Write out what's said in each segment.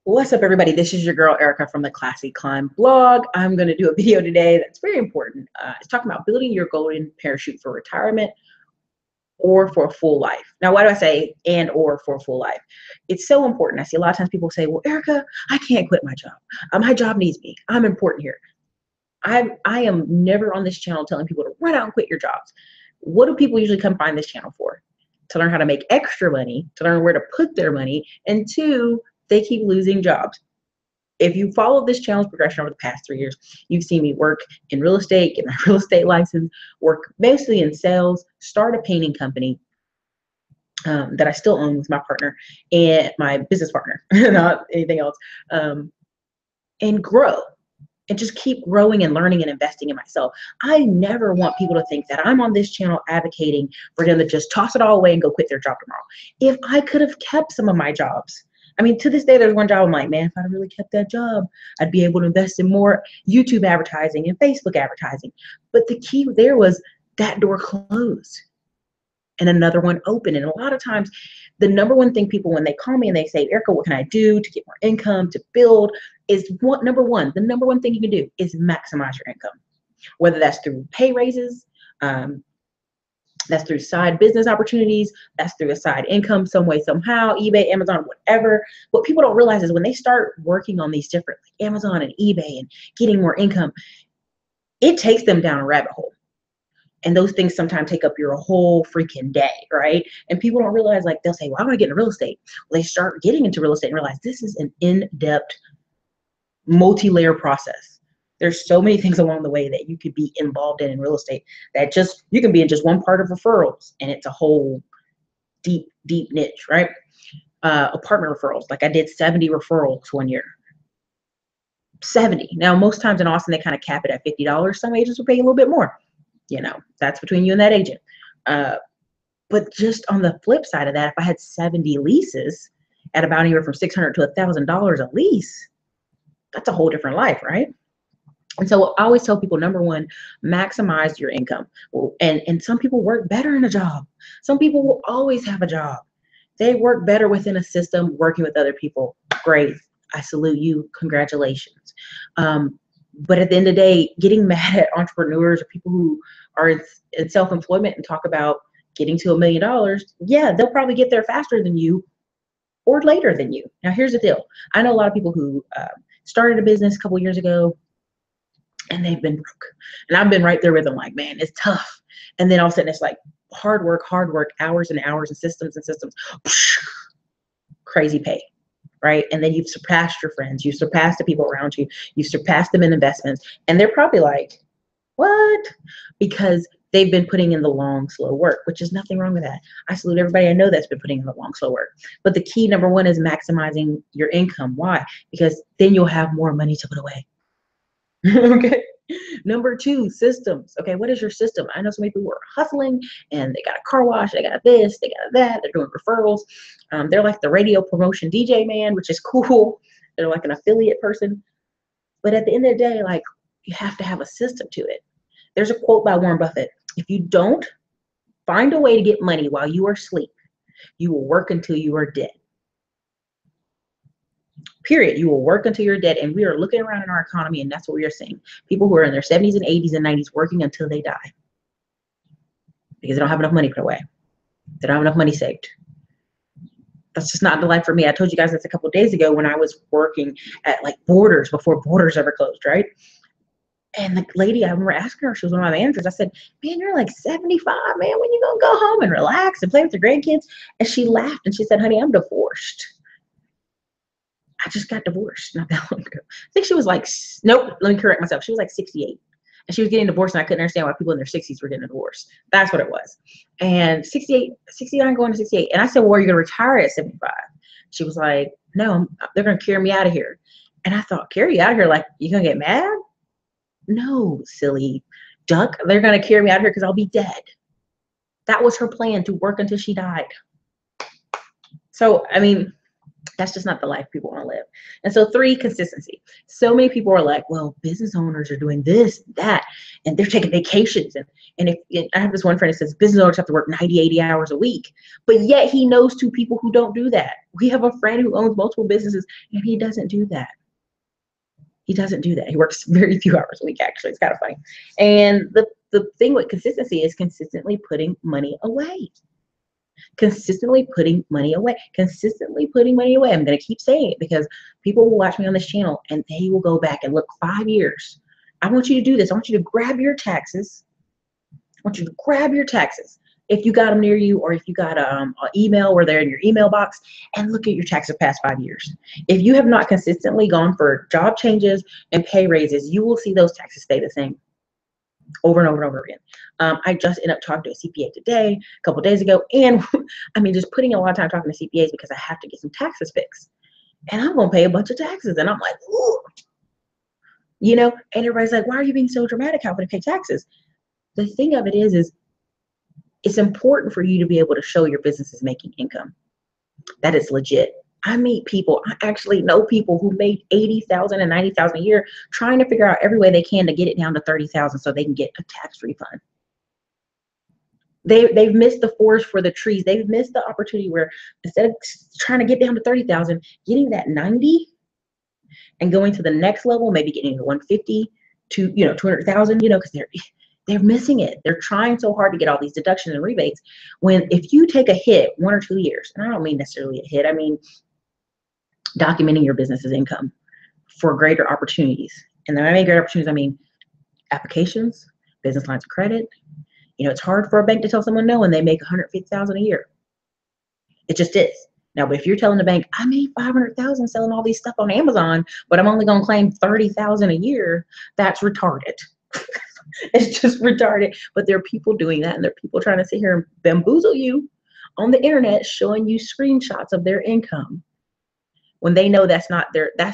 What's up, everybody? This is your girl Erica from the Classy Climb blog. I'm going to do a video today that's very important. It's talking about building your golden parachute for retirement or for a full life. Now, why do I say and or for a full life? It's so important. I see a lot of times people say, well, Erica, I can't quit my job. My job needs me. I'm important here. I am never on this channel telling people to run out and quit your jobs. What do people usually come find this channel for? To learn how to make extra money, to learn where to put their money, and two, they keep losing jobs. If you follow this channel's progression over the past 3 years, you've seen me work in real estate, get my real estate license, work mostly in sales, start a painting company that I still own with my partner and my business partner, not anything else, and grow. And just keep growing and learning and investing in myself. I never want people to think that I'm on this channel advocating for them to just toss it all away and go quit their job tomorrow. If I could have kept some of my jobs, I mean, to this day, there's one job I'm like, man, if I'd really kept that job, I'd be able to invest in more YouTube advertising and Facebook advertising. But the key there was that door closed and another one open. And a lot of times, the number one thing people, when they call me and they say, Erica, what can I do to get more income, to build, is the number one thing you can do is maximize your income. Whether that's through pay raises, that's through side business opportunities, that's through a side income some way, somehow, eBay, Amazon, whatever. What people don't realize is when they start working on these different, like Amazon and eBay, and getting more income, it takes them down a rabbit hole. And those things sometimes take up your whole freaking day, right? And people don't realize, like, they'll say, well, I want to get into real estate. Well, they start getting into real estate and realize this is an in-depth, multi-layer process. There's so many things along the way that you could be involved in real estate that just, you can be in just one part of referrals and it's a whole deep, deep niche, right? Apartment referrals. Like I did 70 referrals one year. 70. Now, most times in Austin, they kind of cap it at $50. Some agents will pay a little bit more. You know, that's between you and that agent. But just on the flip side of that, if I had 70 leases at about anywhere from $600 to $1,000 a lease, that's a whole different life, right? And so I always tell people, number one, maximize your income. And some people work better in a job. Some people will always have a job. They work better within a system, working with other people. Great. I salute you. Congratulations. But at the end of the day, getting mad at entrepreneurs or people who are in self-employment and talk about getting to $1 million, yeah, they'll probably get there faster than you or later than you. Now, here's the deal. I know a lot of people who started a business a couple years ago and they've been broke. And I've been right there with them, like, man, it's tough. And then all of a sudden it's like hard work, hours and hours and systems, crazy pay. Right? And then you've surpassed your friends, you've surpassed the people around you, you've surpassed them in investments. And they're probably like, what? Because they've been putting in the long, slow work, which is nothing wrong with that. I salute everybody I know that's been putting in the long, slow work. But the key, number one, is maximizing your income. Why? Because then you'll have more money to put away. Okay. Number two, systems. Okay, what is your system? I know so many people are hustling and they got a car wash, they got this, they got that, they're doing referrals. They're like the radio promotion DJ man, which is cool. They're like an affiliate person. But at the end of the day, like, you have to have a system to it. There's a quote by Warren Buffett. If you don't find a way to get money while you are asleep, you will work until you are dead. Period. You will work until you're dead. And we are looking around in our economy, and that's what we are seeing. People who are in their 70s and 80s and 90s working until they die because they don't have enough money put away. They don't have enough money saved. That's just not the life for me. I told you guys this a couple of days ago when I was working at like Borders before Borders ever closed, right? And the lady, I remember asking her, she was one of my managers. I said, man, you're like 75, man. When you gonna go home and relax and play with your grandkids? And she laughed and she said, honey, I'm divorced. I just got divorced not that long ago. I think she was like, nope, let me correct myself. She was like 68. And she was getting divorced, and I couldn't understand why people in their 60s were getting a divorce. That's what it was. And 69 going to 68. And I said, well, are you going to retire at 75? She was like, no, they're going to carry me out of here. And I thought, carry you out of here? Like, you going to get mad? No, silly duck. They're going to carry me out of here because I'll be dead. That was her plan, to work until she died. So, I mean, That's just not the life people want to live. And so 3, consistency. So many people are like, well, business owners are doing this, that, and they're taking vacations. And if I have this one friend that says business owners have to work 90, 80 hours a week, but yet he knows 2 people who don't do that. We have a friend who owns multiple businesses and he doesn't do that. He doesn't do that. He works very few hours a week, actually. It's kind of funny. And the thing with consistency is consistently putting money away. Consistently putting money away. Consistently putting money away. I'm going to keep saying it because people will watch me on this channel and they will go back and look 5 years. I want you to do this. I want you to grab your taxes. I want you to grab your taxes. If you got them near you, or if you got an email where they're in your email box, and look at your taxes past 5 years. If you have not consistently gone for job changes and pay raises, you will see those taxes stay the same over and over and over again. I just ended up talking to a CPA today, a couple days ago, and I mean, just putting a lot of time talking to CPAs because I have to get some taxes fixed, and I'm gonna pay a bunch of taxes, and I'm like, ooh, you know. And everybody's like, why are you being so dramatic? How can I pay taxes? The thing of it is it's important for you to be able to show your business is making income. That is legit. I meet people, I actually know people who made $80,000 and $90,000 a year trying to figure out every way they can to get it down to $30,000 so they can get a tax refund. They've missed the forest for the trees. They've missed the opportunity where instead of trying to get down to 30,000, getting that 90 and going to the next level, maybe getting to 150 to 200,000, because they're missing it. They're trying so hard to get all these deductions and rebates. When if you take a hit 1 or 2 years, and I don't mean necessarily a hit, I mean documenting your business's income for greater opportunities. And then I mean greater opportunities, I mean applications, business lines of credit. It's hard for a bank to tell someone no when they make $150,000 a year. It just is. Now, but if you're telling the bank, I made $500,000 selling all these stuff on Amazon, but I'm only going to claim $30,000 a year, that's retarded. It's just retarded. But there are people doing that, and there are people trying to sit here and bamboozle you on the internet, showing you screenshots of their income when they know that's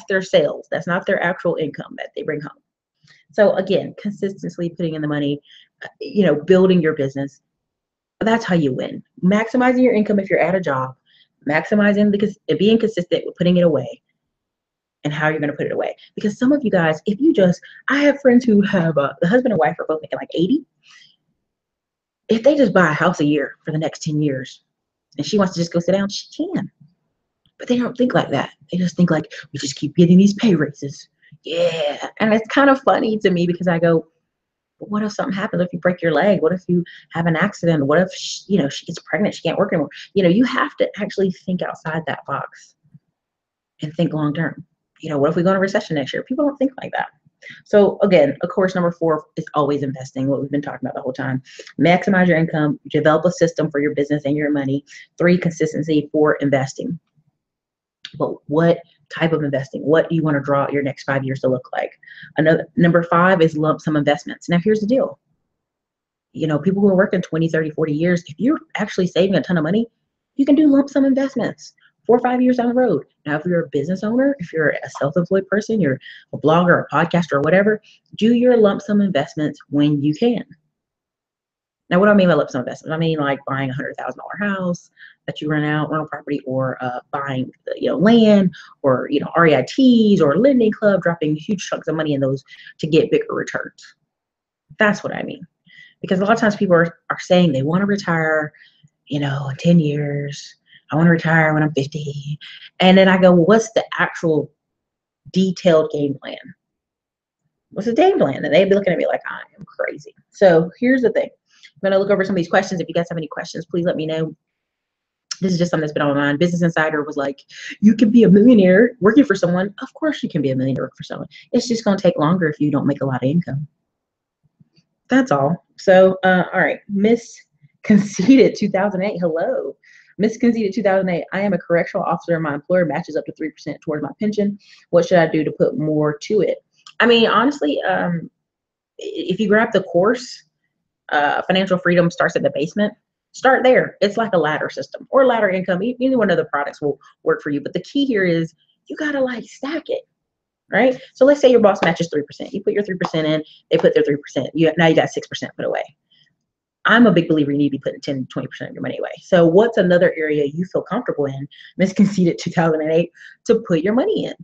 their sales. That's not their actual income that they bring home. So again, consistently putting in the money, building your business. That's how you win. Maximizing your income if you're at a job, maximizing being consistent with putting it away, and how you're going to put it away. Because some of you guys, I have friends who have the husband and wife are both making like 80. If they just buy a house a year for the next 10 years, and she wants to just go sit down, she can. But they don't think like that. They just think like, we just keep getting these pay raises. Yeah. And it's kind of funny to me because I go, but what if something happens? If you break your leg? What if you have an accident? What if she gets pregnant, she can't work anymore? You have to actually think outside that box and think long term. What if we go into recession next year? People don't think like that. So again, of course, number 4 is always investing, what we've been talking about the whole time. Maximize your income, develop a system for your business and your money. 3, consistency. 4, investing. But what type of investing? What do you want to draw your next 5 years to look like? Number 5 is lump sum investments. Now here's the deal. People who are working 20, 30, 40 years, if you're actually saving a ton of money, you can do lump sum investments 4 or 5 years down the road. Now, if you're a business owner, if you're a self-employed person, you're a blogger, a podcaster, or whatever, do your lump sum investments when you can. Now, what do I mean by lump sum investments? I mean like buying a $100,000 house that you rent out, rental property, or buying land, or REITs or lending club, dropping huge chunks of money in those to get bigger returns. That's what I mean. Because a lot of times people are saying they want to retire, in 10 years. I want to retire when I'm 50. And then I go, well, what's the actual detailed game plan? What's the game plan? And they'd be looking at me like I am crazy. So here's the thing. I'm going to look over some of these questions. If you guys have any questions, please let me know. This is just something that's been on my mind. Business Insider was like, you can be a millionaire working for someone. Of course you can be a millionaire working for someone. It's just going to take longer if you don't make a lot of income. That's all. So, all right. Miss Conceited 2008. Hello. Miss Conceited 2008. I am a correctional officer. My employer matches up to 3% towards my pension. What should I do to put more to it? I mean, honestly, if you grab the course, Financial Freedom Starts at the Basement, start there. It's like a ladder system or ladder income. Either one of the products will work for you. But the key here is you got to stack it, right? So let's say your boss matches 3%. You put your 3% in, they put their 3%. Now you got 6% put away. I'm a big believer you need to be putting 10 to 20% of your money away. So what's another area you feel comfortable in, Miss Conceited 2008, to put your money in?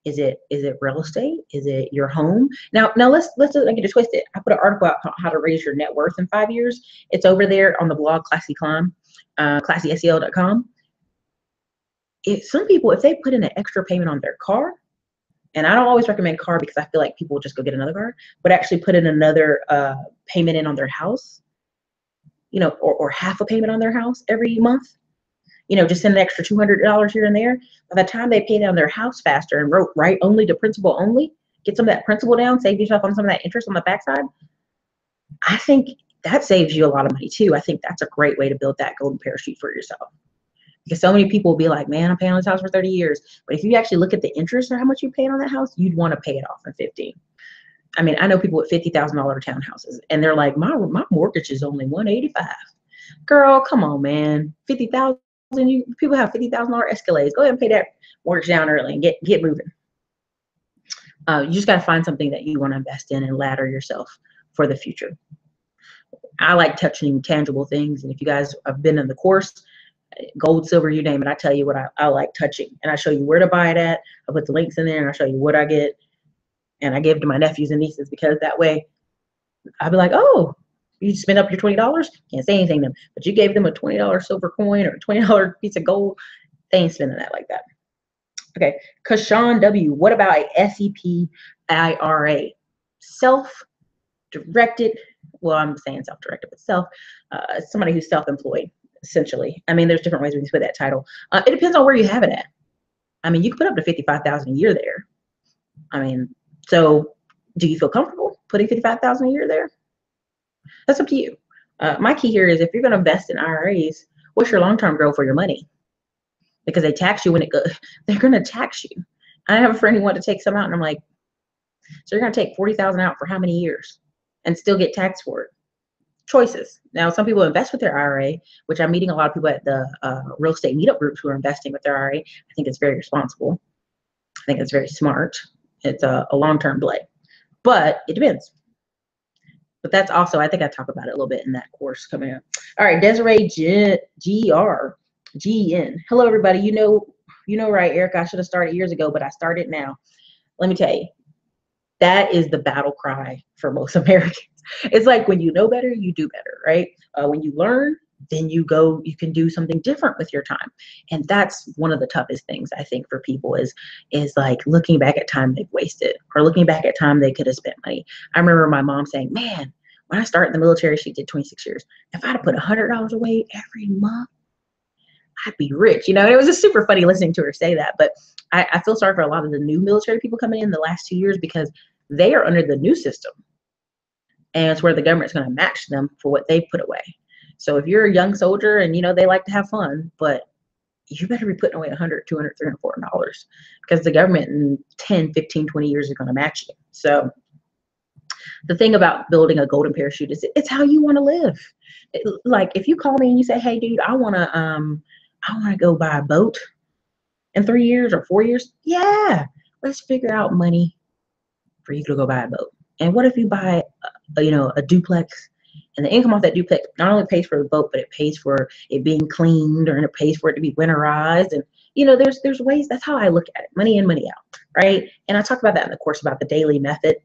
Is it real estate? Is it your home? Now let's not get it twisted. I put an article out called How to Raise Your Net Worth in 5 Years. It's over there on the blog Classy Climb, classyseo.com. If some people, if they put in an extra payment on their car, and I don't always recommend car because I feel like people will just go get another car, but actually put in another payment in on their house, or half a payment on their house every month, just send an extra $200 here and there. By the time they pay down their house faster and write only to principal only, get some of that principal down, save yourself on some of that interest on the backside. I think that saves you a lot of money too. I think that's a great way to build that golden parachute for yourself. Because so many people will be like, man, I'm paying on this house for 30 years. But if you actually look at the interest or how much you're paying on that house, you'd want to pay it off in 15. I mean, I know people with $50,000 townhouses, and they're like, my mortgage is only $185. Girl, come on, man. 50,000. People have $50,000 Escalades. Go ahead and pay that mortgage down early and get moving. You just got to find something that you want to invest in and ladder yourself for the future. I like touching tangible things, and if you guys have been in the course, gold, silver, you name it, I tell you what I like touching, and I show you where to buy it at. I put the links in there, and I show you what I get, and I give it to my nephews and nieces, because that way I'll be like, oh, you spend up your $20, can't say anything to them, but you gave them a $20 silver coin or a $20 piece of gold. They ain't spending that like that. Okay, Kashawn W., what about a SEP IRA? Self-directed, well, I'm saying self-directed, but somebody who's self-employed, essentially. I mean, there's different ways we can put that title. It depends on where you have it at. I mean, you can put up to $55,000 a year there. I mean, so do you feel comfortable putting $55,000 a year there? That's up to you. My key here is, if you're going to invest in IRAs, what's your long-term goal for your money? Because they tax you when it goes. They're going to tax you. I have a friend who wanted to take some out, and I'm like, so you're going to take $40,000 out for how many years and still get taxed for it? Choices. Now, some people invest with their IRA, which I'm meeting a lot of people at the real estate meetup groups who are investing with their IRA. I think it's very responsible. I think it's very smart. It's a long-term play, but it depends. But that's also, I think I talk about it a little bit in that course coming up. All right, Desiree GN. Hello, everybody. You know, right, Erica, I should have started years ago, but I started now. Let me tell you, that is the battle cry for most Americans. It's like, when you know better, you do better, right? When you learn, then you can do something different with your time. And that's one of the toughest things, I think, for people is like looking back at time they've wasted, or looking back at time they could have spent money. I remember my mom saying, man, when I started in the military, she did 26 years. If I'd have put $100 away every month, I'd be rich. It was just super funny listening to her say that. But I feel sorry for a lot of the new military people coming in the last 2 years, because they are under the new system. And it's where the government's going to match them for what they put away. So if you're a young soldier and, they like to have fun, but you better be putting away $100, $200, $300, $400, because the government in 10, 15, 20 years is going to match you. So the thing about building a golden parachute is it's how you want to live. Like, if you call me and you say, hey, dude, I want to go buy a boat in 3 years or 4 years. Yeah, let's figure out money for you to go buy a boat. And what if you buy a duplex, and the income off that duplex not only pays for the boat, but it pays for it being cleaned, or it pays for it to be winterized. And there's ways. That's how I look at it: money in, money out, right? And I talk about that in the course about the daily method.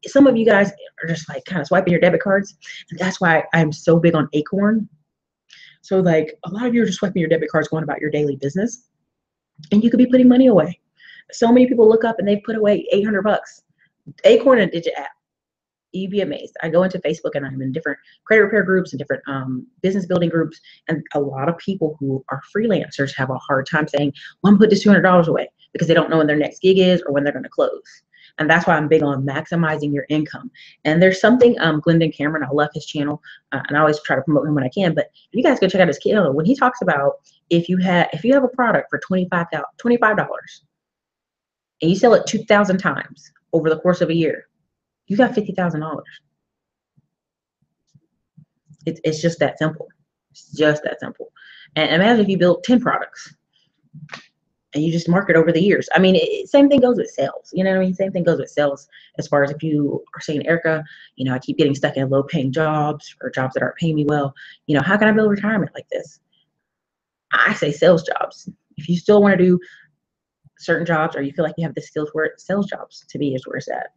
Some of you guys are just like kind of swiping your debit cards, and that's why I'm so big on Acorn. So like, a lot of you are just swiping your debit cards, going about your daily business, and you could be putting money away. So many people look up and they've put away $800. Acorn and Digit app. You'd be amazed. I go into Facebook and I'm in different credit repair groups and different business building groups, and a lot of people who are freelancers have a hard time saying, well, I'm put this $200 away, because they don't know when their next gig is or when they're going to close. And that's why I'm big on maximizing your income. And there's something, Glendon Cameron, I love his channel, and I always try to promote him when I can, but you guys go check out his channel. When he talks about, if you have a product for $25 and you sell it 2,000 times over the course of a year, you got $50,000. It's just that simple. It's just that simple. And imagine if you built 10 products. and you just market over the years. I mean, same thing goes with sales. You know what I mean? Same thing goes with sales as far as if you are saying, Erica, you know, I keep getting stuck in low paying jobs or jobs that aren't paying me well. You know, how can I build retirement like this? I say sales jobs. If you still want to do certain jobs or you feel like you have the skills for it, sales jobs to me is where it's at.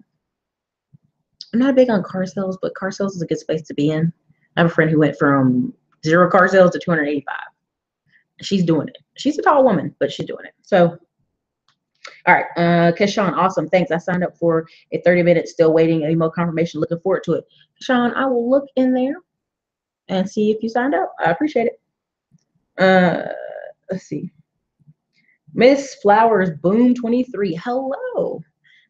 I'm not big on car sales, but car sales is a good space to be in. I have a friend who went from 0 car sales to 285. She's doing it. She's a tall woman, but she's doing it. So, all right. Keshawn, awesome. Thanks. I signed up for a 30-minute still waiting email confirmation. Looking forward to it. Keshawn, I will look in there and see if you signed up. I appreciate it. Let's see. Miss Flowers Boom 23. Hello.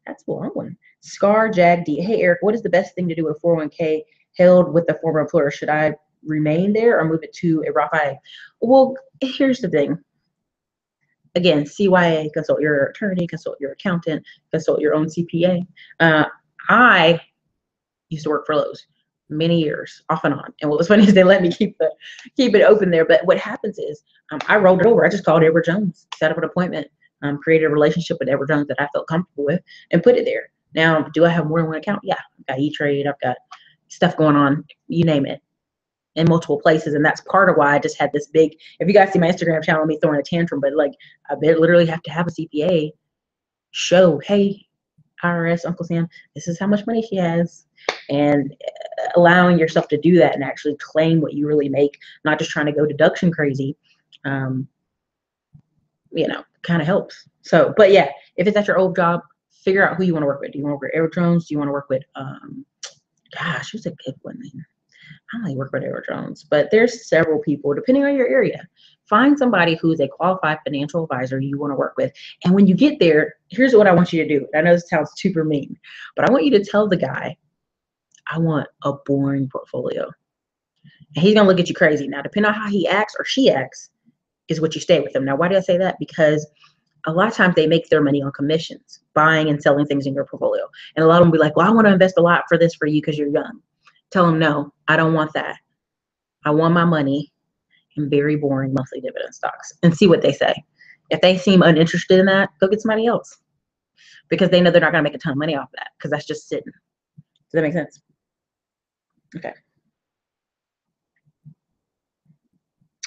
That's a long one. Scar Jag D. Hey, Eric, what is the best thing to do with 401k held with the former employer? Should I remain there or move it to a Roth IRA? Well, here's the thing. Again, CYA, consult your attorney, consult your accountant, consult your own CPA. I used to work for Lowe's many years, off and on. And what was funny is they let me keep it open there. But what happens is I rolled it over. I just called Edward Jones, set up an appointment, created a relationship with Edward Jones that I felt comfortable with, and put it there. Now, do I have more than one account? Yeah, I've got E-Trade, I've got stuff going on, you name it, in multiple places. And that's part of why I just had this big, if you guys see my Instagram channel, me throwing a tantrum, but like I literally have to have a CPA show, hey, IRS, Uncle Sam, this is how much money she has. And allowing yourself to do that and actually claim what you really make, not just trying to go deduction crazy, you know, kind of helps. So, but yeah, if it's at your old job, figure out who you want to work with. Do you want to work with Edward Jones? Do you want to work with, gosh, who's a good one? I don't really work with Edward Jones, but there's several people, depending on your area. Find somebody who's a qualified financial advisor you want to work with. And when you get there, here's what I want you to do. I know this sounds super mean, but I want you to tell the guy, I want a boring portfolio. And he's going to look at you crazy. Now, depending on how he acts or she acts is what you stay with them. Now, why do I say that? Because a lot of times they make their money on commissions, buying and selling things in your portfolio. And a lot of them be like, well, I want to invest a lot for this for you because you're young. Tell them, no, I don't want that. I want my money in very boring monthly dividend stocks, and see what they say. If they seem uninterested in that, go get somebody else, because they know they're not going to make a ton of money off that, because that's just sitting. Does that make sense? Okay.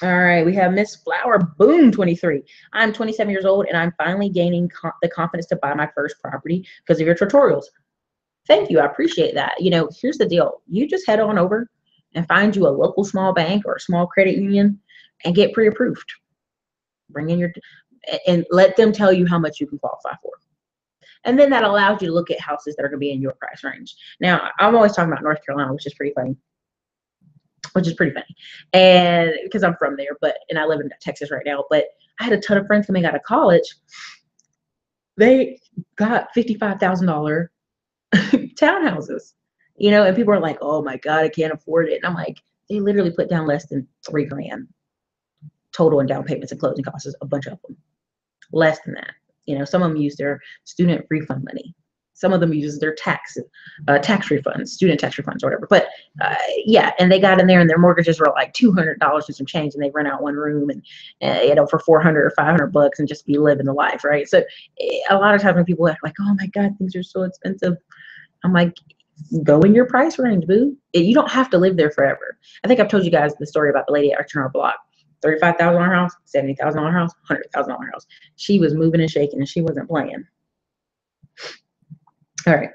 All right, we have Miss Flower Boom 23. I'm 27 years old and I'm finally gaining the confidence to buy my first property because of your tutorials. Thank you. I appreciate that. You know, here's the deal. You just head on over and find you a local small bank or a small credit union and get pre-approved. Bring in your, and let them tell you how much you can qualify for. And then that allows you to look at houses that are going to be in your price range. Now, I'm always talking about North Carolina, which is pretty funny. And because I'm from there, and I live in Texas right now, but I had a ton of friends coming out of college. They got $55,000 townhouses, you know, and people are like, oh my God, I can't afford it. And I'm like, they literally put down less than $3 grand total in down payments and closing costs, a bunch of them, less than that. You know, some of them use their student refund money. Some of them use their tax refunds, student tax refunds or whatever. But yeah, and they got in there and their mortgages were like $200 and some change, and they rent out one room and you know, for $400 or $500 and just be living the life, right? So a lot of times when people are like, oh my God, things are so expensive, I'm like, go in your price range, boo. You don't have to live there forever. I think I've told you guys the story about the lady at our block. $35,000 house, $70,000 house, $100,000 house. She was moving and shaking and she wasn't playing. All right.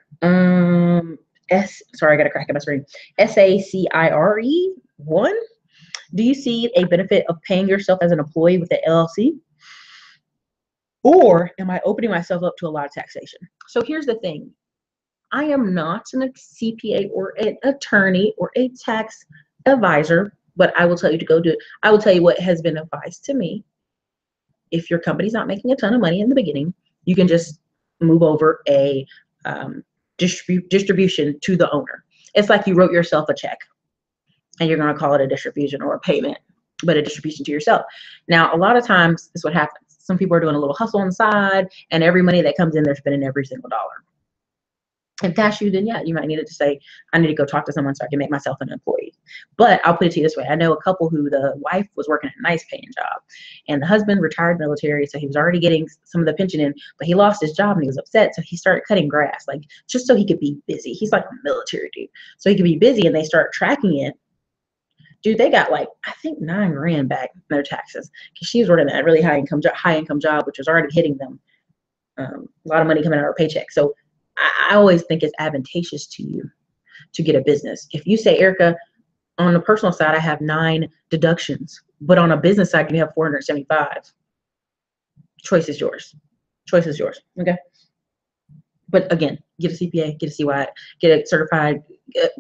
Sorry, I got a crack in my screen. SACIRE1. Do you see a benefit of paying yourself as an employee with the LLC? Or am I opening myself up to a lot of taxation? So here's the thing. I am not a CPA or an attorney or a tax advisor, but I will tell you to go do it. I will tell you what has been advised to me. If your company's not making a ton of money in the beginning, you can just move over a distribution to the owner. It's like you wrote yourself a check and you're going to call it a distribution or a payment, but a distribution to yourself. Now, a lot of times this is what happens. Some people are doing a little hustle on the side, and every money that comes in, they're spending every single dollar. If that's you, then yeah, you might need to say, I need to go talk to someone so I can make myself an employee. But I'll put it to you this way. I know a couple who the wife was working a nice paying job and the husband retired military. So he was already getting some of the pension in, but he lost his job and he was upset. So he started cutting grass, like just so he could be busy. He's like a military dude. So he could be busy, and they start tracking it. Dude, they got like, I think 9 grand back in their taxes because she was working at a really high income job, which was already hitting them a lot of money coming out of her paycheck. So I always think it's advantageous to you to get a business. If you say, Erica, on the personal side, I have 9 deductions, but on a business side, you have 475. Choice is yours. Choice is yours. Okay. But again, get a CPA, get a CY, get a certified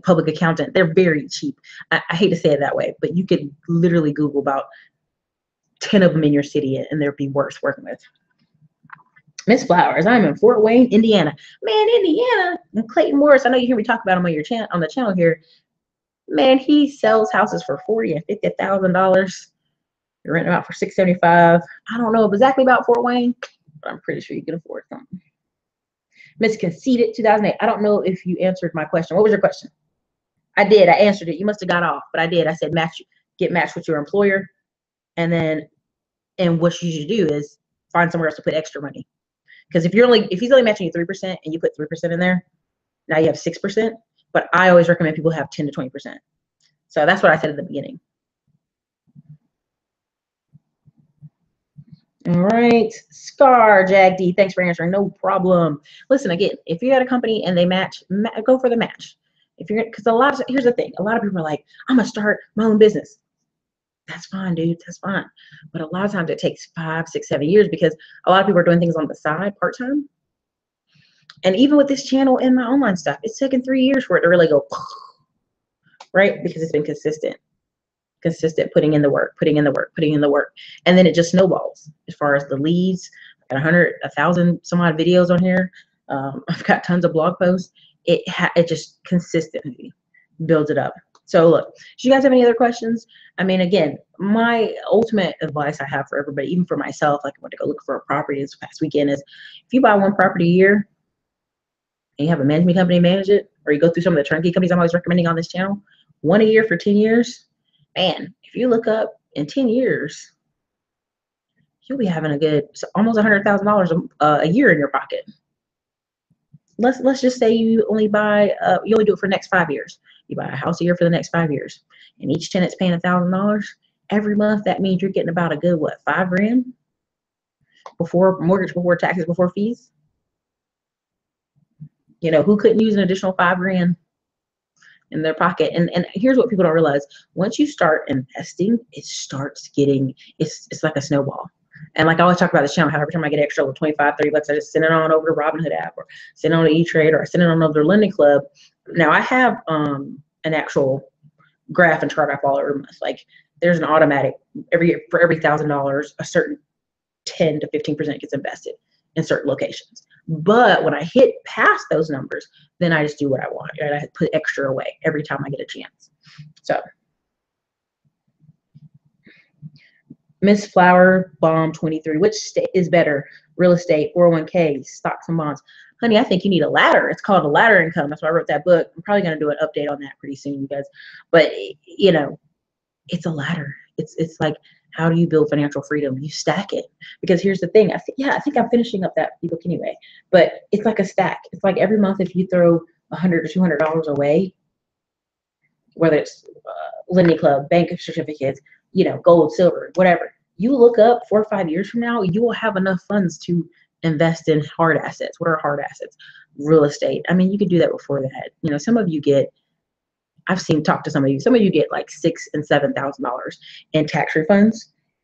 public accountant. They're very cheap. I hate to say it that way, but you could literally Google about 10 of them in your city and they'd be worth working with. Miss Flowers, I'm in Fort Wayne, Indiana. Man, Indiana, and Clayton Morris, I know you hear me talk about him on your on the channel here. Man, he sells houses for $40,000 and $50,000. You're renting them out for $675. I don't know exactly about Fort Wayne, but I'm pretty sure you can afford something. Miss Conceited, 2008. I don't know if you answered my question. What was your question? I did. I answered it. You must have got off, but I did. I said get matched with your employer, and what you should do is find somewhere else to put extra money. Because if he's only matching you 3% and you put 3% in there, now you have 6%. But I always recommend people have 10 to 20%. So that's what I said at the beginning. All right, Scar Jag D, thanks for answering. No problem. Listen, again, if you got a company and they match, go for the match. Because here's the thing, a lot of people are like, I'm gonna start my own business. That's fine, dude. That's fine. But a lot of times it takes 5, 6, 7 years because a lot of people are doing things on the side, part-time. And even with this channel and my online stuff, it's taken 3 years for it to really go, right? Because it's been consistent, putting in the work. And then it just snowballs as far as the leads. I got 1,000 some odd videos on here. I've got tons of blog posts. It just consistently builds it up. So look, do you guys have any other questions? I mean, again, my ultimate advice I have for everybody, even for myself, like I went to go look for a property this past weekend, is if you buy one property a year and you have a management company manage it, or you go through some of the turnkey companies I'm always recommending on this channel, one a year for 10 years, man, if you look up in 10 years, you'll be having a good, almost $100,000 a year in your pocket. Let's just say you only do it for the next 5 years. You buy a house a year for the next 5 years, and each tenant's paying $1,000 every month. That means you're getting about a good, what, 5 grand before mortgage, before taxes, before fees. You know, who couldn't use an additional 5 grand in their pocket? And here's what people don't realize: once you start investing, it starts getting, it's like a snowball. And like I always talk about this channel, how every time I get extra little 25, 30 bucks, I just send it on over to Robinhood app, or send it on to E-Trade, or I send it on over to Lending Club. Now I have an actual graph and chart I follow every month. Like there's an automatic for every $1,000, a certain 10 to 15% gets invested in certain locations. But when I hit past those numbers, then I just do what I want. Right? I put extra away every time I get a chance. So Miss Flower Bomb 23, which state is better? Real estate, 401k, stocks and bonds? Honey, I think you need a ladder. It's called a ladder income. That's why I wrote that book. I'm probably going to do an update on that pretty soon, you guys. But you know, it's a ladder. It's like, how do you build financial freedom? You stack it. Because here's the thing. I think I'm finishing up that ebook anyway. But it's like a stack. It's like every month if you throw $100 to $200 away, whether it's Lending Club, bank certificates, you know, gold, silver, whatever. You look up 4 or 5 years from now, you will have enough funds to invest in hard assets. What are hard assets? Real estate. I mean, you could do that before that. You know, some of you get, talk to some of you get like $6,000 and $7,000 in tax refunds,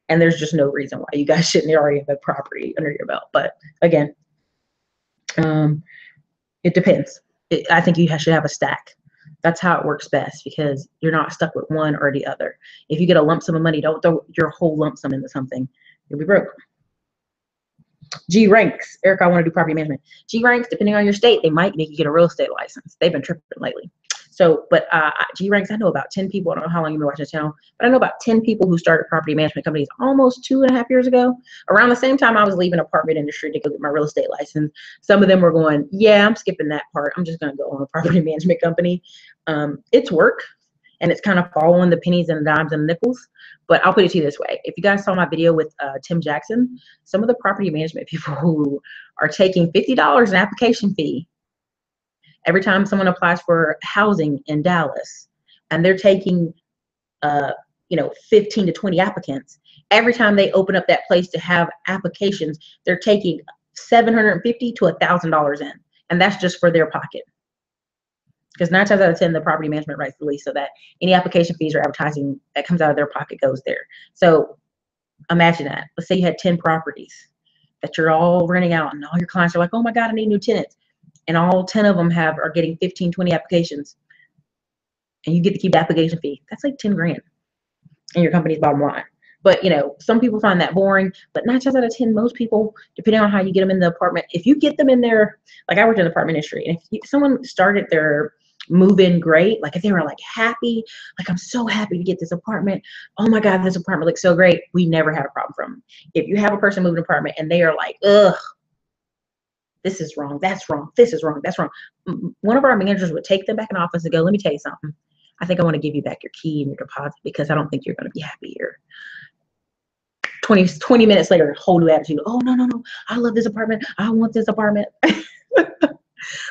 and there's just no reason why you guys shouldn't already have a property under your belt. But again, it depends. I think you should have a stack. That's how it works best, because you're not stuck with one or the other. If you get a lump sum of money, don't throw your whole lump sum into something. You'll be broke. G ranks. Erica, I want to do property management. G ranks, depending on your state, they might make you get a real estate license. They've been tripping lately. So, but G Ranks, I know about 10 people. I don't know how long you've been watching the channel, but I know about 10 people who started property management companies almost 2.5 years ago. Around the same time I was leaving apartment industry to go get my real estate license. Some of them were going, yeah, I'm skipping that part. I'm just going to go on a property management company. It's work, and it's kind of following the pennies and the dimes and the nickels. But I'll put it to you this way. If you guys saw my video with Tim Jackson, some of the property management people who are taking $50 an application fee every time someone applies for housing in Dallas, and they're taking 15 to 20 applicants. Every time they open up that place to have applications, they're taking $750 to $1,000 in, and that's just for their pocket. Because 9 times out of 10, the property management rights release so that any application fees or advertising that comes out of their pocket goes there. So imagine that. Let's say you had 10 properties that you're all renting out, and all your clients are like, oh my God, I need new tenants. And all 10 of them are getting 15, 20 applications. And you get to keep the application fee. That's like 10 grand in your company's bottom line. But some people find that boring, but 9 times out of 10, most people, depending on how you get them in the apartment, if you get them in there, like I worked in the apartment industry, and if someone started their move-in great, like if they were like happy, like I'm so happy to get this apartment, oh my God, this apartment looks so great, we never had a problem from them. If you have a person moving an apartment and they are like, ugh, this is wrong, that's wrong, this is wrong, that's wrong, one of our managers would take them back in the office and go, let me tell you something, I think I want to give you back your key and your deposit because I don't think you're going to be happy here. 20 minutes later, whole new attitude. Oh, no, I love this apartment, I want this apartment.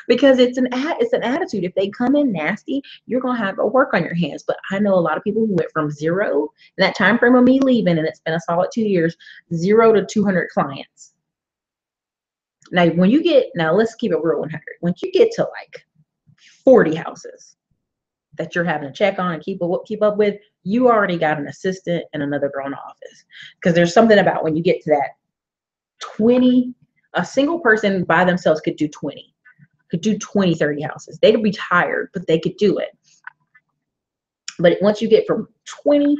Because it's an attitude. If they come in nasty, you're gonna have a work on your hands. But I know a lot of people who went from 0 in that time frame of me leaving, and it's been a solid 2 years, 0 to 200 clients. Now let's keep it real 100. Once you get to like 40 houses that you're having to check on and keep up with, you already got an assistant and another girl in the office. Because there's something about when you get to that 20, a single person by themselves could do 20, 30 houses. They could be tired, but they could do it. But once you get from 20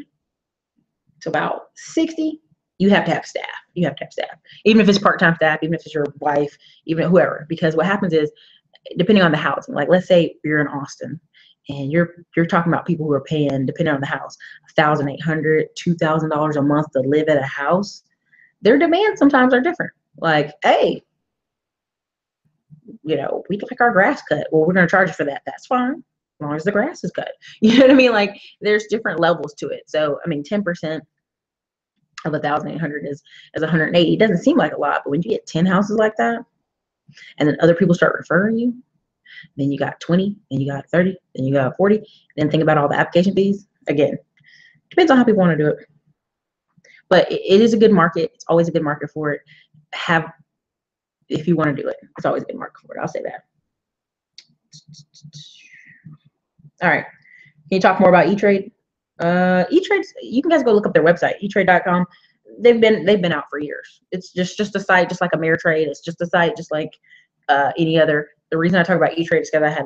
to about 60, you have to have staff. You have to have staff, even if it's part-time staff, even if it's your wife, even whoever. Because what happens is, depending on the housing, like let's say you're in Austin, and you're talking about people who are paying, depending on the house, $1,800, $2,000 a month to live at a house. Their demands sometimes are different. Like, hey, we'd like our grass cut. Well, we're going to charge you for that. That's fine, as long as the grass is cut. You know what I mean? Like, there's different levels to it. So, I mean, 10% of 1,800 is 180. It doesn't seem like a lot, but when you get 10 houses like that, and then other people start referring you, then you got 20, then you got 30, then you got 40. Then think about all the application fees. Again, depends on how people want to do it. But it is a good market. It's always a good market for it. If you want to do it, it's always a good market for it. I'll say that. All right. Can you talk more about E-Trade? E-Trade, you can guys go look up their website, etrade.com. They've been out for years. It's just a site, just like Ameritrade. It's just a site, just like any other. The reason I talk about E-Trade is because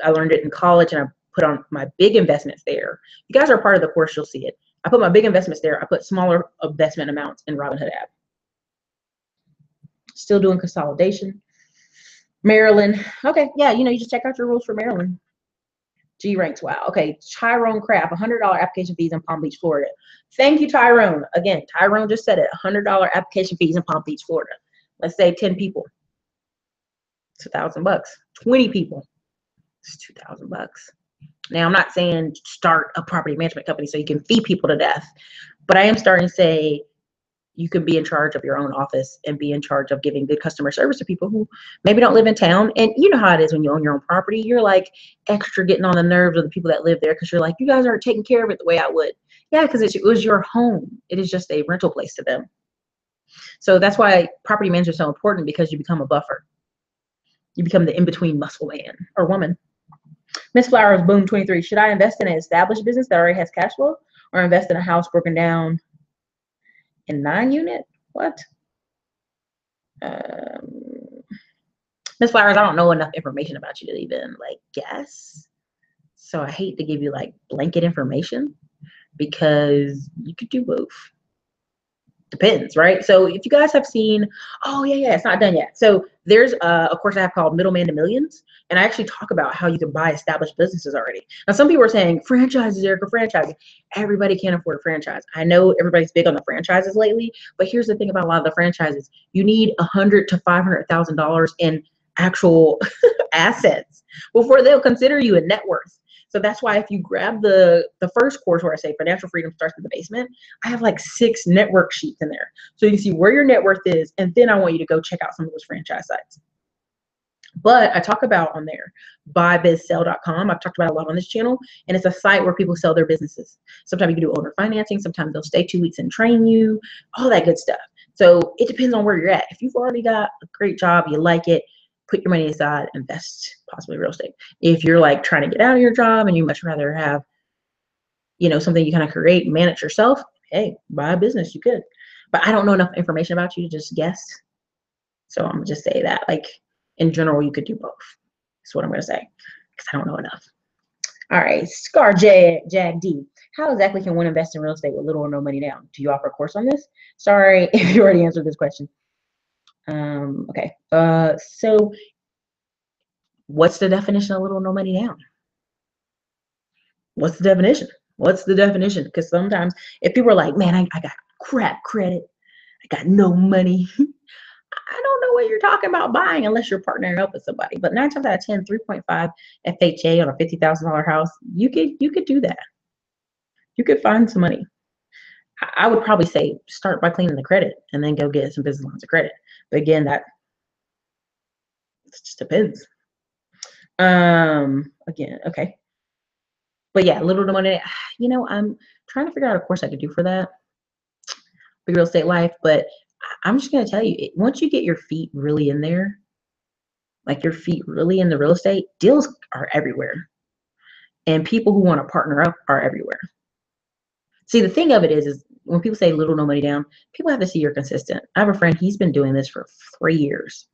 I learned it in college, and I put on my big investments there. If you guys are part of the course, you'll see it. I put my big investments there. I put smaller investment amounts in Robinhood app. Still doing consolidation. Maryland. Okay, yeah, you just check out your rules for Maryland. G ranks. Wow. Okay, Tyrone Craft, $100 application fees in Palm Beach, Florida. Thank you, Tyrone. Again, Tyrone just said it. $100 application fees in Palm Beach, Florida. Let's say 10 people. It's $1,000. 20 people. It's $2,000. Now, I'm not saying start a property management company so you can feed people to death, but I am starting to say you can be in charge of your own office and be in charge of giving good customer service to people who maybe don't live in town. And you know how it is when you own your own property. You're like extra getting on the nerves of the people that live there because you're like, you guys aren't taking care of it the way I would. Yeah, because it was your home. It is just a rental place to them. So that's why property management is so important, because you become a buffer. You become the in-between muscle man or woman. Miss Flowers, Boom 23. Should I invest in an established business that already has cash flow, or invest in a house broken down in 9-unit? What? Miss Flowers, I don't know enough information about you to even guess. So I hate to give you blanket information, because you could do both. Depends, right? So if you guys have seen, oh yeah, it's not done yet. So There's a course I have called Middleman to Millions, and I actually talk about how you can buy established businesses already. Now, some people are saying franchises, Erica, franchises. Everybody can't afford a franchise. I know everybody's big on the franchises lately, but here's the thing about a lot of the franchises: you need $100,000 to $500,000 in actual assets before they'll consider you a net worth. So that's why if you grab the first course where I say financial freedom starts in the basement, I have like 6 network sheets in there. So you can see where your net worth is, and then I want you to go check out some of those franchise sites. But I talk about on there, buybizsell.com. I've talked about a lot on this channel, and it's a site where people sell their businesses. Sometimes you can do owner financing. Sometimes they'll stay 2 weeks and train you, all that good stuff. So it depends on where you're at. If you've already got a great job, you like it, put your money aside, invest possibly real estate. If you're like trying to get out of your job and you much rather have, you know, something you kind of create and manage yourself, hey, buy a business, you could. But I don't know enough information about you to just guess. So I'm gonna just say that, like, in general, you could do both. That's what I'm gonna say, because I don't know enough. All right, Scar Jag D. How exactly can one invest in real estate with little or no money down? Do you offer a course on this? Sorry if you already answered this question. Okay. So what's the definition of little or no money down? What's the definition? What's the definition? Because sometimes if people are like, man, I got crap credit, I got no money. I don't know what you're talking about buying unless you're partnering up with somebody. But 9 times out of 10, 3.5 FHA on a $50,000 house, you could do that. You could find some money. I would probably say start by cleaning the credit and then go get some business lines of credit. But again, that just depends. Again, okay. But yeah, little to money. You know, I'm trying to figure out a course I could do for that. Big real estate life, but I'm just gonna tell you, once you get your feet really in there, like your feet really in the real estate, deals are everywhere. And people who want to partner up are everywhere. See, the thing of it is when people say little no money down, people have to see you're consistent. I have a friend, he's been doing this for 3 years.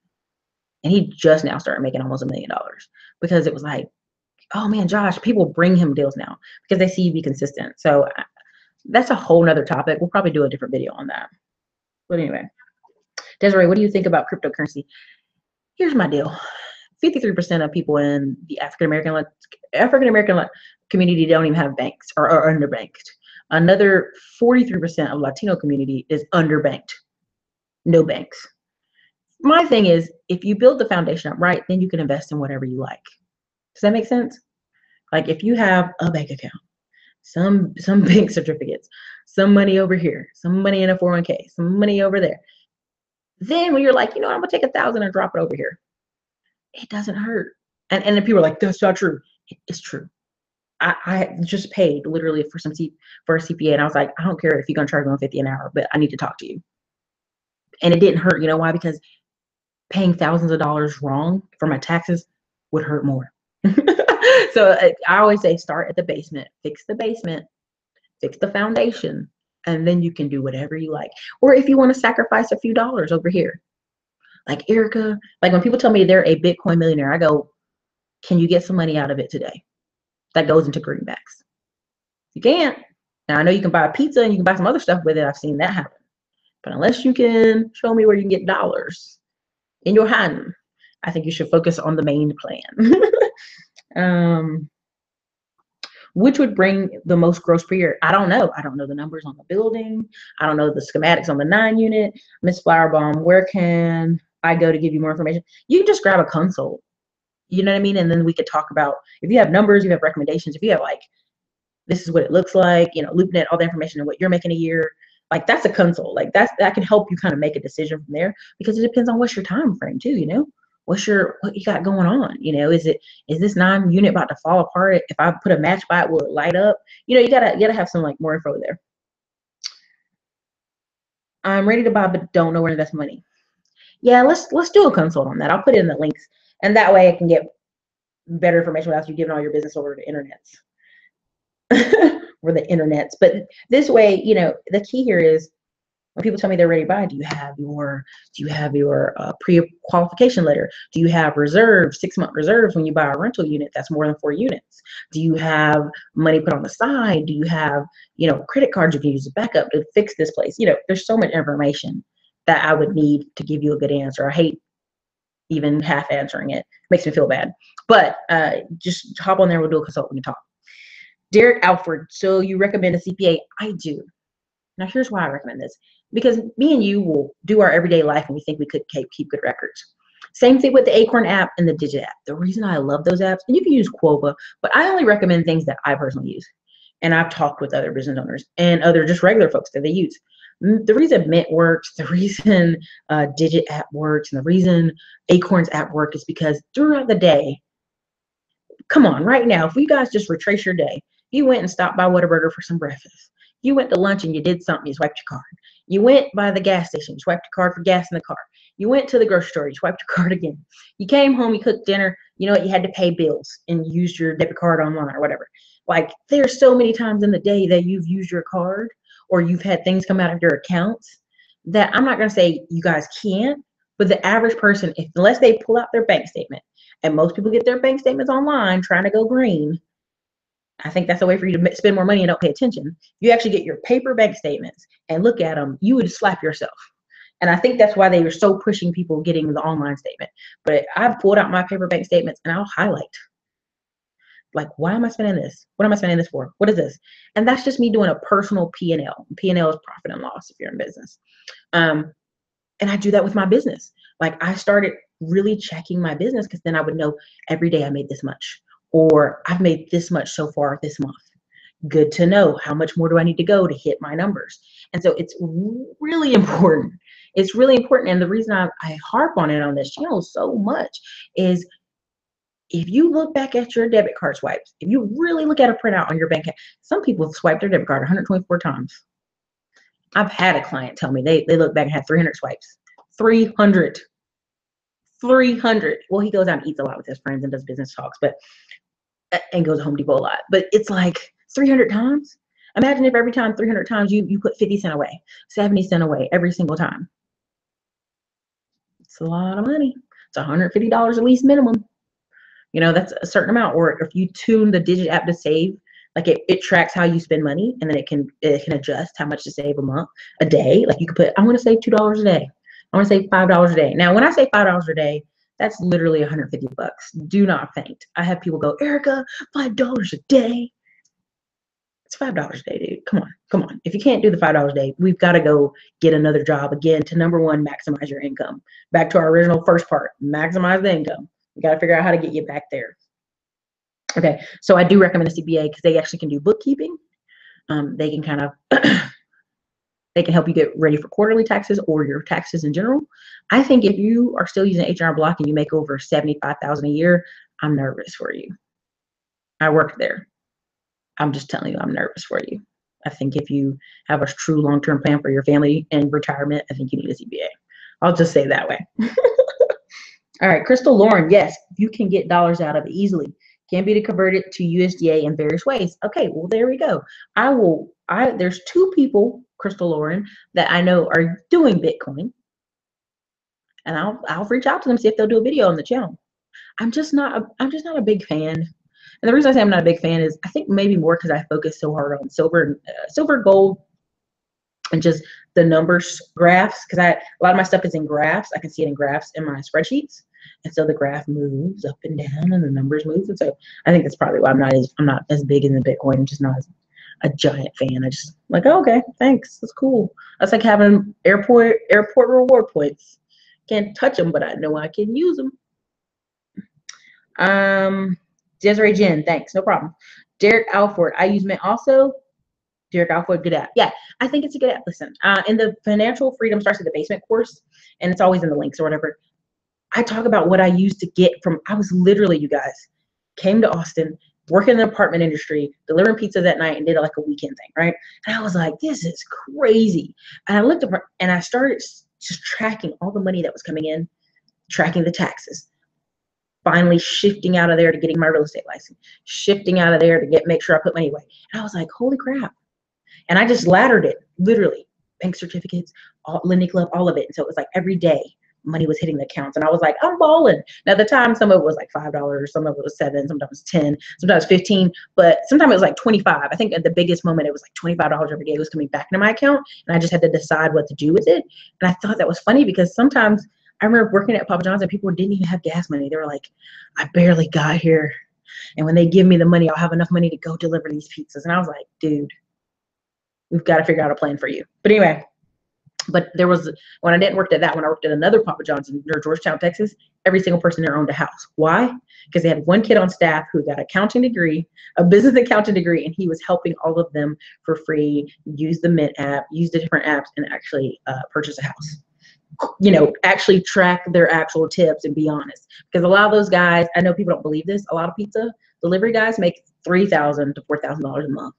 And he just now started making almost $1 million because it was like, oh man, Josh, people bring him deals now because they see you be consistent. So that's a whole nother topic. We'll probably do a different video on that. But anyway, Desiree, what do you think about cryptocurrency? Here's my deal. 53% of people in the African American community don't even have banks or are underbanked. Another 43% of Latino community is underbanked. No banks. My thing is, if you build the foundation up right, then you can invest in whatever you like. Does that make sense? Like if you have a bank account, some bank certificates, some money over here, some money in a 401k, some money over there. Then when you're like, you know, I'm gonna take 1,000 and drop it over here, it doesn't hurt. And then people are like, that's not true. It's true. I just paid literally for a CPA, and I was like, I don't care if you're gonna charge me $150 an hour, but I need to talk to you. And it didn't hurt. You know why? Because paying thousands of dollars wrong for my taxes would hurt more. So I always say start at the basement, fix the foundation, and then you can do whatever you like. Or if you want to sacrifice a few dollars over here, like Erica, like when people tell me they're a Bitcoin millionaire, I go, can you get some money out of it today? That goes into greenbacks. You can't. Now I know you can buy a pizza and you can buy some other stuff with it. I've seen that happen. But unless you can show me where you can get dollars in your hand, I think you should focus on the main plan. Which would bring the most gross per year? I don't know. I don't know the numbers on the building. I don't know the schematics on the 9 unit. Miss Flowerbaum, where can I go to give you more information? You can just grab a consult. You know what I mean? And then we could talk about, if you have numbers, you have recommendations, if you have like, this is what it looks like, you know, LoopNet, all the information on what you're making a year, like that's a consult. Like that can help you kind of make a decision from there, because it depends on what's your time frame too, you know? What you got going on? You know, is this 9 unit about to fall apart? If I put a match by it, will it light up? You know, you gotta have some like more info there. I'm ready to buy, but don't know where to invest money. Yeah, let's do a consult on that. I'll put in the links, and that way I can get better information without you giving all your business over to internets. Or the internets. But this way, you know, the key here is when people tell me they're ready to buy, do you have your pre-qualification letter? Do you have reserves, 6-month reserves when you buy a rental unit that's more than 4 units? Do you have money put on the side? Do you have, you know, credit cards you can use as backup to fix this place? You know, there's so much information that I would need to give you a good answer. I hate even half answering it. Makes me feel bad. But just hop on there. We'll do a consult. We can talk. Derek Alford. So you recommend a CPA? I do. Now here's why I recommend this. Because me and you will do our everyday life and we think we could keep good records. Same thing with the Acorn app and the Digit app. The reason I love those apps, and you can use Quova, but I only recommend things that I personally use. And I've talked with other business owners and other just regular folks that they use. The reason Mint works, the reason Digit app works, and the reason Acorn's app works is because throughout the day, come on, right now, if you guys just retrace your day, you went and stopped by Whataburger for some breakfast. You went to lunch and you did something, you swiped your card. You went by the gas station, you swiped your card for gas in the car. You went to the grocery store, you swiped your card again. You came home, you cooked dinner, you know what, you had to pay bills and you used your debit card online or whatever. Like, there's so many times in the day that you've used your card or you've had things come out of your accounts that I'm not going to say you guys can't, but the average person, unless they pull out their bank statement, and most people get their bank statements online trying to go green. I think that's a way for you to spend more money and don't pay attention. You actually get your paper bank statements and look at them, you would slap yourself. And I think that's why they were so pushing people getting the online statement. But I've pulled out my paper bank statements and I'll highlight. Like, why am I spending this? What am I spending this for? What is this? And that's just me doing a personal P&L. P&L is profit and loss if you're in business. And I do that with my business. Like, I started really checking my business because then I would know every day I made this much, or I've made this much so far this month. Good to know. How much more do I need to go to hit my numbers? And so it's really important. It's really important. And the reason I harp on it on this channel so much is if you look back at your debit card swipes, if you really look at a printout on your bank account, some people swipe their debit card 124 times. I've had a client tell me they look back and had 300 swipes. 300. Well, he goes out and eats a lot with his friends and does business talks, but and goes to Home Depot a lot. But it's like 300 times. Imagine if every time 300 times you put 50 cents away, 70 cents away every single time. It's a lot of money. It's $150 at least minimum. You know, that's a certain amount. Or if you tune the Digit app to save, like it tracks how you spend money, and then it can adjust how much to save a month, a day. Like you could put, I want to save $2 a day. I want to save $5 a day. Now, when I say $5 a day, that's literally 150 bucks. Do not faint. I have people go, Erica, $5 a day. It's $5 a day, dude. Come on, come on. If you can't do the $5 a day, we've got to go get another job again to, number one, maximize your income. Back to our original first part, maximize the income. We got to figure out how to get you back there. Okay, so I do recommend a CPA because they actually can do bookkeeping. They can kind of they can help you get ready for quarterly taxes or your taxes in general. I think if you are still using H&R Block and you make over $75,000 a year, I'm nervous for you. I worked there. I'm just telling you, I'm nervous for you. I think if you have a true long-term plan for your family and retirement, I think you need a CPA. I'll just say it that way. All right, Crystal Lauren, yes, you can get dollars out of it easily. Can be converted to USDA in various ways. Okay, well, there we go. There's two people, Crystal Lauren, that I know are doing Bitcoin. And I'll reach out to them, see if they'll do a video on the channel. I'm just not a big fan. And the reason I say I'm not a big fan is I think maybe more because I focus so hard on silver, gold, and just the numbers graphs, because a lot of my stuff is in graphs. I can see it in graphs in my spreadsheets. And so the graph moves up and down and the numbers move. And so I think that's probably why I'm not as big in the Bitcoin. I'm just not a giant fan. I just like, oh, okay, thanks. That's cool. That's like having airport reward points. Can't touch them, but I know I can use them. Desiree Jen, thanks. No problem. Derek Alford, I use Mint also. Derek Alford, good app. Yeah, I think it's a good app. Listen, in the Financial Freedom Starts at the Basement course, and it's always in the links or whatever, I talk about what I used to get from, I was literally, you guys, came to Austin, working in the apartment industry, delivering pizza that night, and did like a weekend thing, right? And I was like, this is crazy. And I looked up and I started just tracking all the money that was coming in, tracking the taxes, finally shifting out of there to getting my real estate license, shifting out of there to make sure I put money away. And I was like, holy crap. And I just laddered it, literally, bank certificates, lending club, all of it. And so it was like every day money was hitting the accounts, and I was like, I'm balling. Now at the time, some of it was like $5, some of it was $7, sometimes 10, sometimes 15, but sometimes it was like 25. I think at the biggest moment, it was like $25 every day was coming back into my account, and I just had to decide what to do with it. And I thought that was funny because sometimes I remember working at Papa John's and people didn't even have gas money. They were like, I barely got here. And when they give me the money, I'll have enough money to go deliver these pizzas. And I was like, dude, we've got to figure out a plan for you. But anyway, but there was, when I didn't work at that one, I worked at another Papa John's near Georgetown, Texas. Every single person there owned a house. Why? Because they had one kid on staff who got an accounting degree, a business accounting degree, and he was helping all of them for free, use the Mint app, use the different apps, and actually purchase a house. You know, actually track their actual tips and be honest. Because a lot of those guys, I know people don't believe this, a lot of pizza delivery guys make $3,000 to $4,000 a month,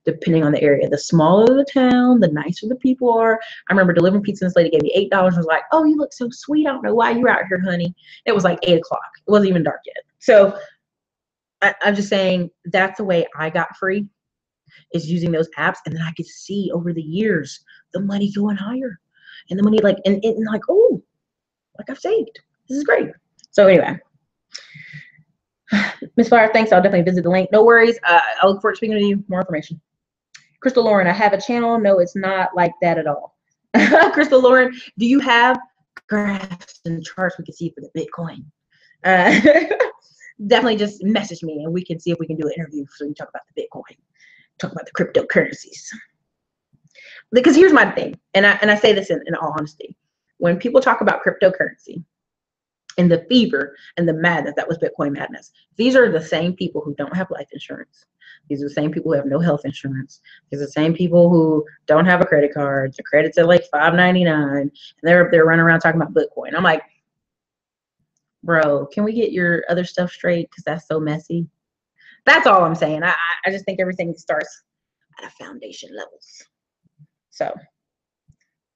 depending on the area. The smaller the town, the nicer the people are. I remember delivering pizza, and this lady gave me $8 and was like, oh, you look so sweet. I don't know why you're out here, honey. It was like 8 o'clock. It wasn't even dark yet. So I'm just saying that's the way I got free, is using those apps. And then I could see over the years the money going higher. And the money, like, and like, oh, like I've saved. This is great. So anyway, Miss Fire, thanks. I'll definitely visit the link. No worries. I look forward to speaking to you. More information. Crystal Lauren, I have a channel. No, it's not like that at all. Crystal Lauren, do you have graphs and charts we can see for the Bitcoin? Definitely just message me and we can see if we can do an interview so we can talk about the Bitcoin, talk about the cryptocurrencies. Because here's my thing, and I say this in all honesty. When people talk about cryptocurrency and the fever and the madness that was Bitcoin madness, these are the same people who don't have life insurance. These are the same people who have no health insurance. These are the same people who don't have a credit card. The credit's at like $5.99, and they're running around talking about Bitcoin. I'm like, bro, can we get your other stuff straight? Because that's so messy. That's all I'm saying. I just think everything starts at a foundation levels. So,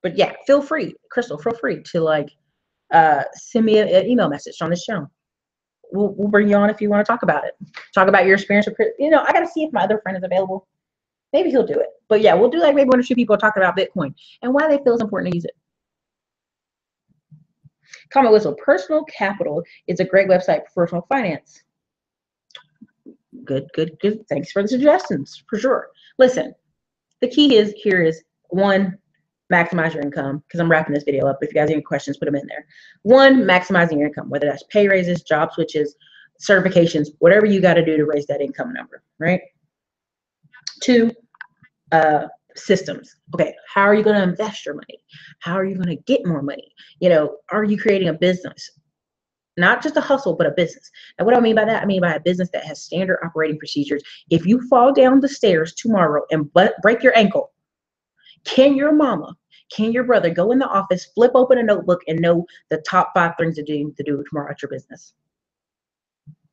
but yeah, feel free, Crystal, feel free to like send me an email message on this channel. We'll bring you on if you want to talk about it. Talk about your experience with, you know, I got to see if my other friend is available. Maybe he'll do it. But yeah, we'll do like maybe 1 or 2 people talking about Bitcoin and why they feel it's important to use it. Comment Whistle, Personal Capital is a great website for personal finance. Good. Thanks for the suggestions, for sure. Listen, the key is here is, 1, maximize your income, because I'm wrapping this video up. If you guys have any questions, put them in there. 1, maximizing your income, whether that's pay raises, job switches, certifications, whatever you got to do to raise that income number, right? 2, systems. Okay, how are you going to invest your money? How are you going to get more money? You know, are you creating a business? Not just a hustle, but a business. And what do I mean by that? I mean by a business that has standard operating procedures. If you fall down the stairs tomorrow and break your ankle, can your mama, can your brother go in the office, flip open a notebook, and know the top 5 things to do tomorrow at your business?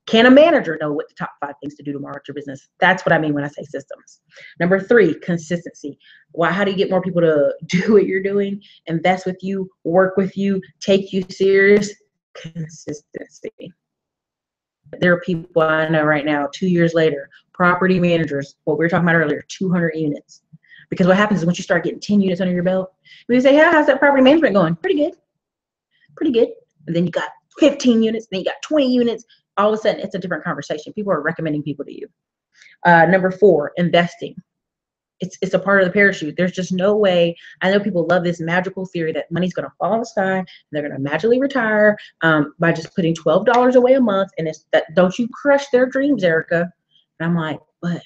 Can a manager know what the top 5 things to do tomorrow at your business? That's what I mean when I say systems. Number 3, consistency. Why? How do you get more people to do what you're doing, invest with you, work with you, take you serious? Consistency. There are people I know right now, 2 years later, property managers, what we were talking about earlier, 200 units. Because what happens is once you start getting 10 units under your belt, we say, yeah, how's that property management going? Pretty good. Pretty good. And then you got 15 units, then you got 20 units. All of a sudden, it's a different conversation. People are recommending people to you. Number 4, investing. It's a part of the parachute. There's just no way. I know people love this magical theory that money's going to fall in the sky and they're going to magically retire by just putting $12 away a month. And it's that, don't you crush their dreams, Erica. And I'm like, but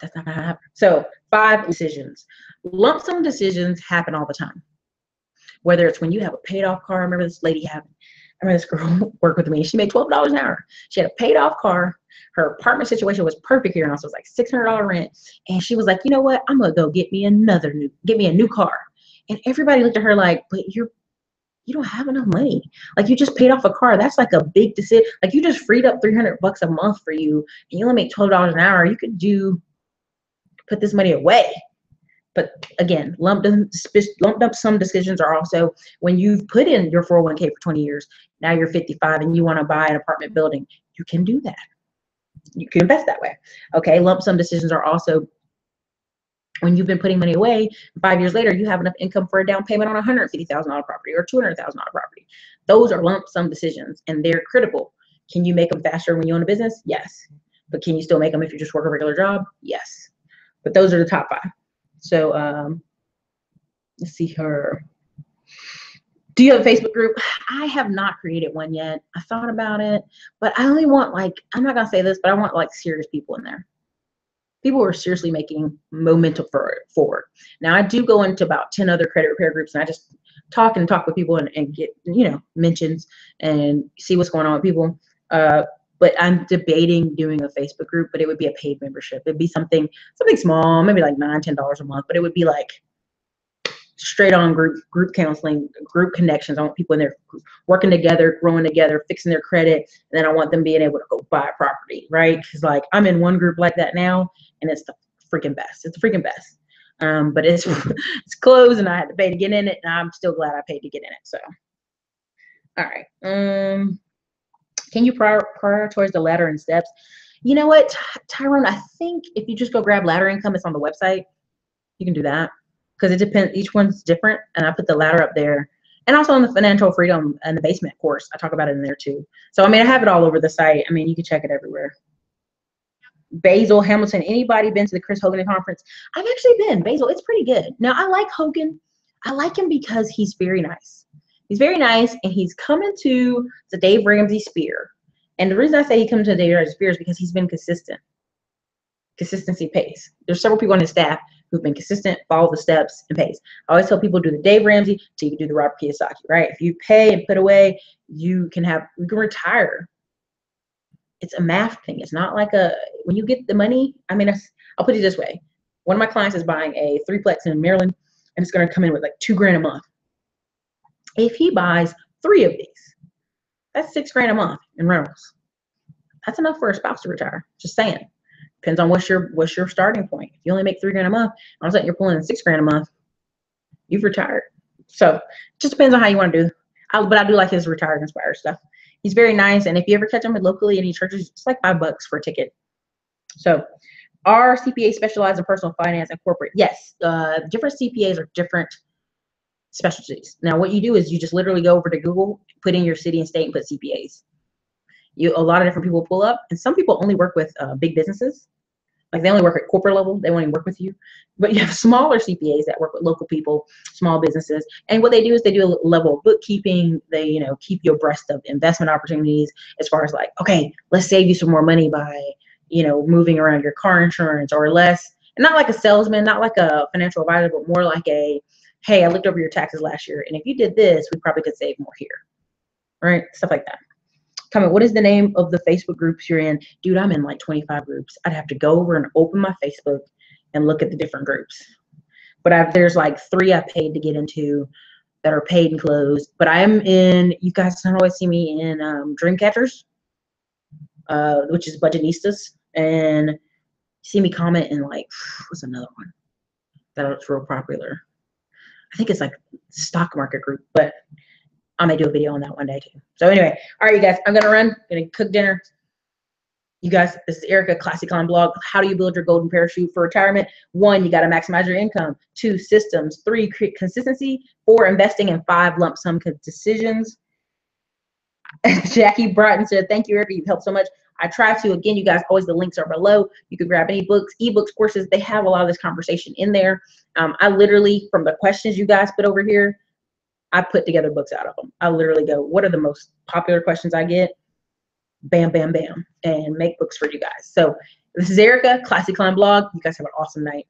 that's not going to happen. So 5, decisions. Lump sum decisions happen all the time. Whether it's when you have a paid off car. I remember this lady having, I remember this girl worked with me. She made $12 an hour. She had a paid off car. Her apartment situation was perfect here, and also it was like $600 rent. And she was like, you know what? I'm gonna go get me a new car. And everybody looked at her like, but you don't have enough money. Like, you just paid off a car. That's like a big decision. Like, you just freed up $300 a month for you, and you only make $12 an hour. You could put this money away. But again, lump sum decisions are also when you've put in your 401k for 20 years. Now you're 55 and you want to buy an apartment building. You can do that. You can invest that way. Okay, lump sum decisions are also when you've been putting money away, 5 years later, you have enough income for a down payment on a $150,000 property or $200,000 property. Those are lump sum decisions, and they're critical. Can you make them faster when you own a business? Yes. But can you still make them if you just work a regular job? Yes. But those are the top 5. So let's see her. Do you have a Facebook group? I have not created one yet. I thought about it, but I only want, like, I'm not gonna say this, but I want like serious people in there. People who are seriously making momentum forward. Now I do go into about 10 other credit repair groups, and I just talk with people and get, you know, mentions and see what's going on with people. But I'm debating doing a Facebook group, but it would be a paid membership. It'd be something small, maybe like $9, $10 a month, but it would be like straight on group counseling, group connections. I want people in there working together, growing together, fixing their credit, and then I want them being able to go buy a property, right? Because like I'm in one group like that now, and it's the freaking best. It's the freaking best. But it's it's closed, and I had to pay to get in it, and I'm still glad I paid to get in it. So, all right. Can you prioritize the ladder and steps? You know what, Tyrone? I think if you just go grab ladder income, it's on the website. You can do that. Because it depends, each one's different, and I put the ladder up there, and also on the financial freedom and the basement course, I talk about it in there too. So I mean, I have it all over the site. I mean, you can check it everywhere. Basil Hamilton, anybody been to the Chris Hogan conference? I've actually been. Basil, it's pretty good. Now I like Hogan. I like him because he's very nice. He's very nice, and he's coming to the Dave Ramsey Spear. And the reason I say he comes to the Dave Ramsey Spear is because he's been consistent. Consistency pays. There's several people on his staff who've been consistent, follow the steps, and pays. I always tell people do the Dave Ramsey till you can do the Robert Kiyosaki, right? If you pay and put away, you can retire. It's a math thing. It's not like when you get the money, I mean, I'll put it this way. One of my clients is buying a 3-plex in Maryland, and it's going to come in with like $2,000 a month. If he buys 3 of these, that's $6,000 a month in rentals. That's enough for a spouse to retire. Just saying. Depends on what's your starting point. If you only make $3,000 a month, all of a sudden you're pulling in $6,000 a month, you've retired. So it just depends on how you want to do. But I do like his retired inspired stuff. He's very nice, and if you ever catch him locally in any churches, it's like $5 for a ticket. So, are CPAs specialized in personal finance and corporate? Yes, different CPAs are different specialties. Now, what you do is you just literally go over to Google, put in your city and state, and put CPAs. A lot of different people pull up, and some people only work with big businesses. Like they only work at corporate level. They won't even work with you. But you have smaller CPAs that work with local people, small businesses. And what they do is they do a level of bookkeeping. They, you know, keep you abreast of investment opportunities as far as like, okay, let's save you some more money by, you know, moving around your car insurance, or less. And not like a salesman, not like a financial advisor, but more like a, hey, I looked over your taxes last year, and if you did this, we probably could save more here. Right? Stuff like that. Comment, what is the name of the Facebook groups you're in? Dude, I'm in like 25 groups. I'd have to go over and open my Facebook and look at the different groups. But there's like 3 I paid to get into that are paid and closed. But I'm in, you guys don't always see me in Dreamcatchers, which is Budgetistas. And you see me comment in like, what's another one that's real popular? I think it's like stock market group, but I may do a video on that one day too. So anyway, all right, you guys, I'm going to run. I'm going to cook dinner. You guys, this is Erica, Classic Climb Blog. How do you build your golden parachute for retirement? 1, you got to maximize your income. 2, systems. 3, create consistency. 4, investing. And 5, lump sum decisions. Jackie Broughton said, thank you, Erica. You've helped so much. I try to. Again, you guys, always the links are below. You can grab any books, ebooks, courses. They have a lot of this conversation in there. I literally, from the questions you guys put over here, I put together books out of them. I literally go, what are the most popular questions I get? Bam, bam, bam, and make books for you guys. So this is Erica, Classic Climb Blog. You guys have an awesome night.